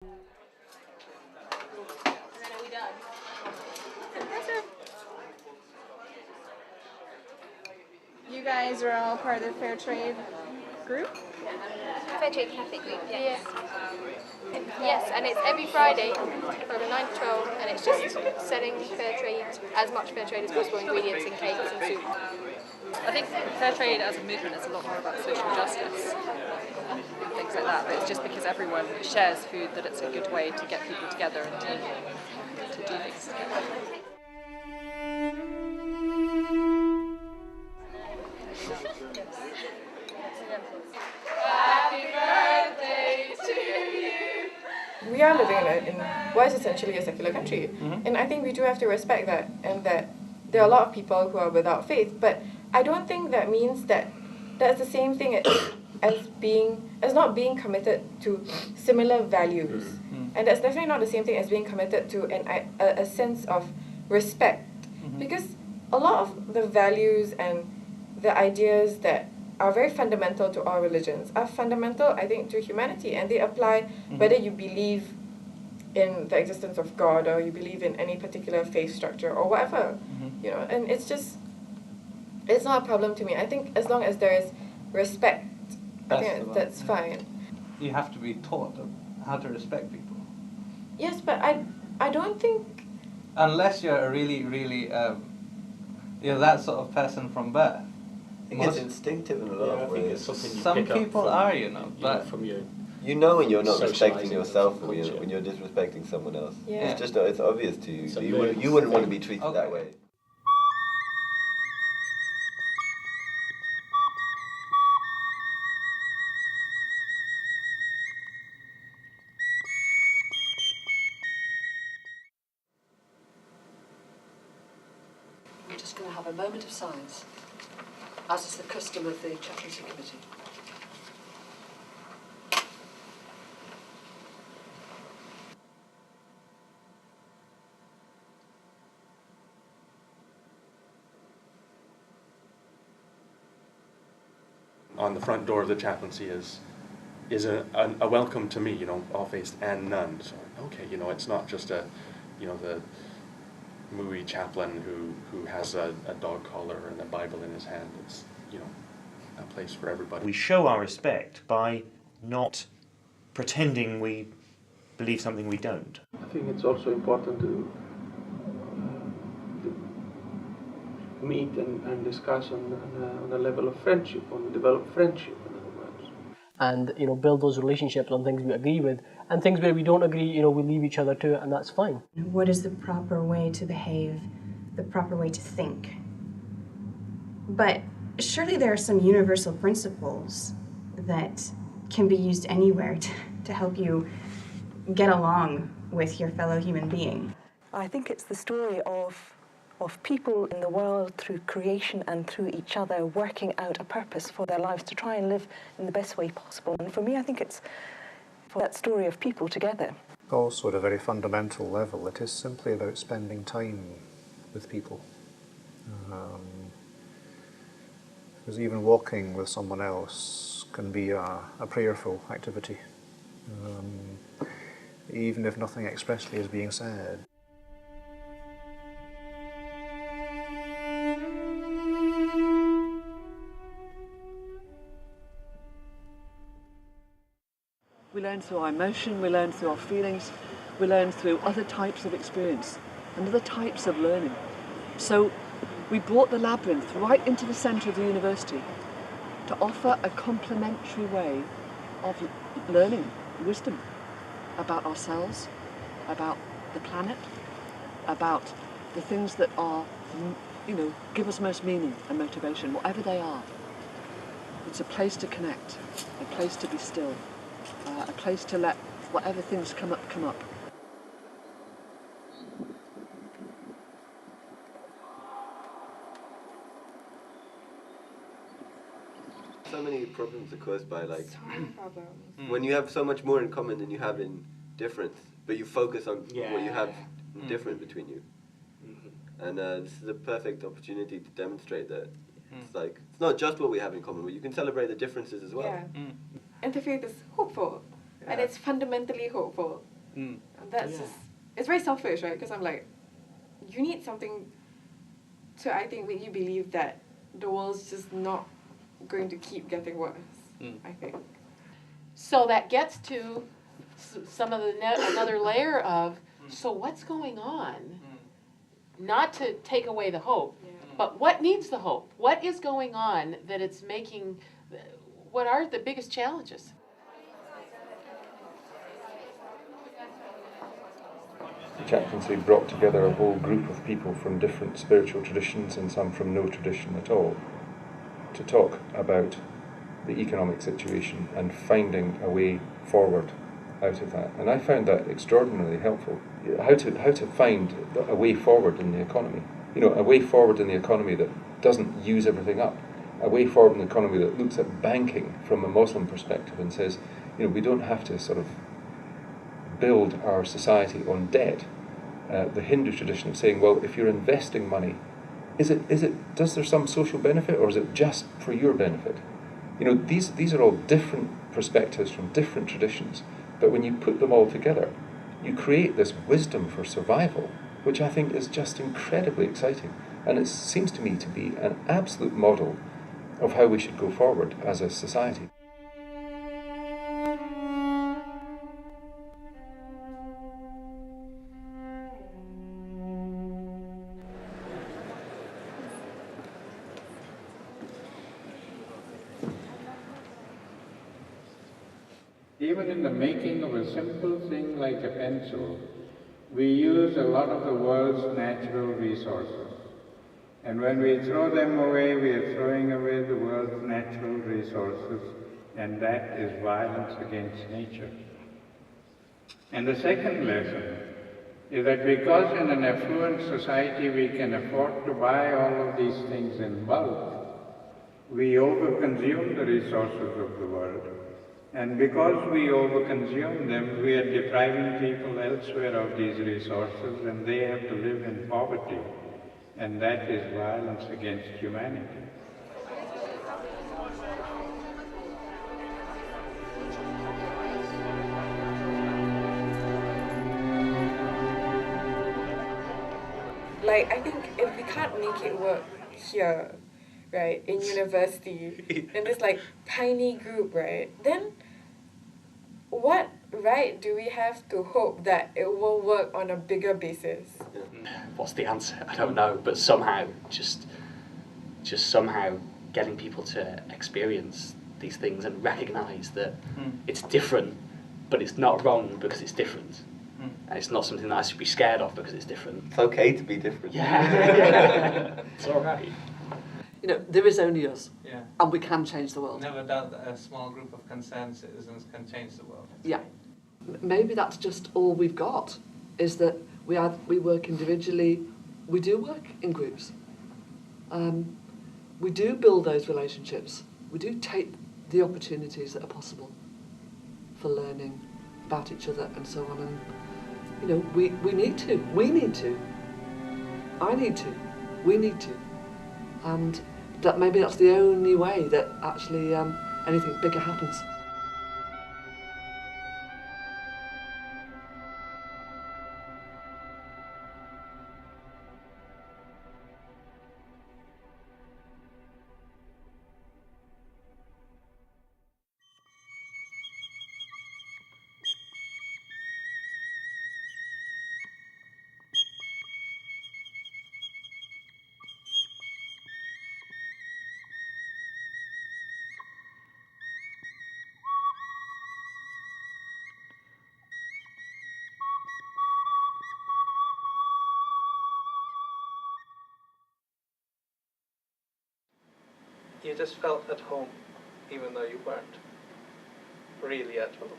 You guys are all part of the Fair Trade group? Fair Trade Cafe group, yes. Yes, and it's every Friday from 9 to 12, and it's just selling fair trade, as much fair trade as possible, ingredients in cakes and soup. I think fair trade as a movement is a lot more about social justice and things like that, but it's just because everyone shares food that it's a good way to get people together and to do things together. Happy birthday to you! We are living in what is essentially a secular country, and I think we do have to respect that, and that there are a lot of people who are without faith, but I don't think that means that that's the same thing as not being committed to similar values, and that's definitely not the same thing as being committed to a sense of respect, because a lot of the values and the ideas that are very fundamental to all religions are fundamental, I think, to humanity, and they apply whether you believe in the existence of God or you believe in any particular faith structure or whatever, you know, and it's not a problem to me. I think as long as there is respect, I think that's fine. You have to be taught how to respect people. Yes, but I don't think... Unless you're a really, you're that sort of person from birth. I think it's instinctive in a lot of ways. Some people are, you know, but from your... You know when you're not respecting yourself when you're disrespecting someone else. Yeah. It's obvious to you. So you wouldn't want to be treated that way. We're just going to have a moment of silence, as is the custom of the Chaplaincy Committee. On the front door of the chaplaincy is a welcome to me, you know, all faiths and none. So okay, you know, it's not just the mooey chaplain who has a dog collar and a Bible in his hand. It's, you know, a place for everybody. We show our respect by not pretending we believe something we don't. I think it's also important to meet and discuss on a level of friendship, develop friendship, in other words. And, you know, build those relationships on things we agree with, and things where we don't agree, you know, we leave each other to it, and that's fine. What is the proper way to behave, the proper way to think? But surely there are some universal principles that can be used anywhere to help you get along with your fellow human being. I think it's the story of people in the world through creation and through each other working out a purpose for their lives to try and live in the best way possible. And for me, I think it's for that story of people together. Also, at a very fundamental level, it is simply about spending time with people. Because even walking with someone else can be a prayerful activity, even if nothing expressly is being said. We learn through our emotion, we learn through our feelings, we learn through other types of experience and other types of learning. So we brought the labyrinth right into the centre of the university to offer a complementary way of learning wisdom about ourselves, about the planet, about the things that are, you know, give us most meaning and motivation, whatever they are. It's a place to connect, a place to be still, a place to let whatever things come up, come up. So many problems are caused by, like, So many problems. when you have so much more in common than you have in difference, but you focus on what you have different between you. And this is a perfect opportunity to demonstrate that it's like, it's not just what we have in common, but you can celebrate the differences as well. Yeah. Interfaith is hopeful, and it's fundamentally hopeful. That's just, it's very selfish, right? Because I'm like, you need something to, I think, make you believe that the world's just not going to keep getting worse, I think. So that gets to some of the another layer of, so what's going on? Not to take away the hope, but what needs the hope? What is going on that it's making, what are the biggest challenges? The chaplaincy brought together a whole group of people from different spiritual traditions and some from no tradition at all to talk about the economic situation and finding a way forward out of that. And I found that extraordinarily helpful. How to find a way forward in the economy. You know, a way forward in the economy that doesn't use everything up. A way forward in the economy that looks at banking from a Muslim perspective and says, you know, we don't have to sort of build our society on debt. The Hindu tradition of saying, well, if you're investing money, does there some social benefit, or is it just for your benefit? You know, these are all different perspectives from different traditions, but when you put them all together, you create this wisdom for survival, which I think is just incredibly exciting. And it seems to me to be an absolute model of how we should go forward as a society. Even in the making of a simple thing like a pencil, we use a lot of the world's natural resources. And when we throw them away, we are throwing away the world's natural resources, and that is violence against nature. And the second lesson is that because in an affluent society we can afford to buy all of these things in bulk, we overconsume the resources of the world. And because we overconsume them, we are depriving people elsewhere of these resources, and they have to live in poverty. And that is violence against humanity. Like, I think if we can't make it work here, right, in university, in this like tiny group, right, then what right do we have to hope that it will work on a bigger basis? What's the answer? I don't know, but somehow, just somehow getting people to experience these things and recognise that it's different, but it's not wrong because it's different. And it's not something that I should be scared of because it's different. It's okay to be different. Yeah. It's all right. You know, there is only us, Yeah. and we can change the world. Never doubt that a small group of concerned citizens can change the world. Yeah. Maybe that's just all we've got, is that we work individually, we do work in groups. We do build those relationships. We do take the opportunities that are possible for learning about each other and so on. And, you know, we need to. We need to. I need to. We need to. And that maybe that's the only way that actually anything bigger happens. You just felt at home, even though you weren't really at home.